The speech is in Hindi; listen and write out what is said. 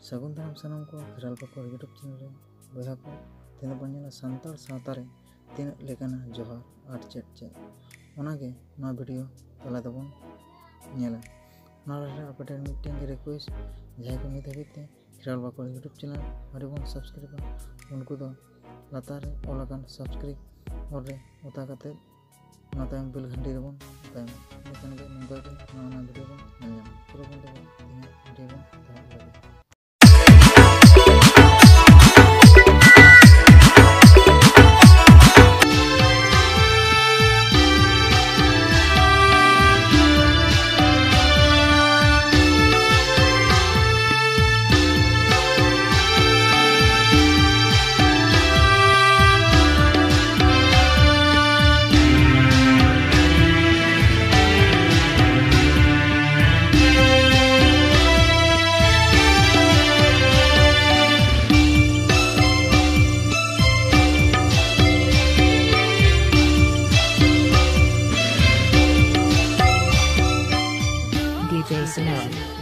सगुन दाम सानम को खिराल पाकोर यूट्यूब चैनल रे बया को तेन बनेला संताल सावता रे तीन लेकाना जोहार आर चेट ओनागे ना वीडियो तला दबन नेला ना रे अपडेट मीटिंग रिक्वेस्ट जहां को नित हबीते खिराल पाकोर यूट्यूब चैनल हरिबन सब्सक्राइब उनको दो लातार रे ओलाकान सब्सक्राइब और रे उता कते ना तायम बिल घंटी रेबन तायम लेकिन के नंगा के ना वीडियो बन नेला पूरा बन दे वीडियो बन तायम लगे DJ Sonora.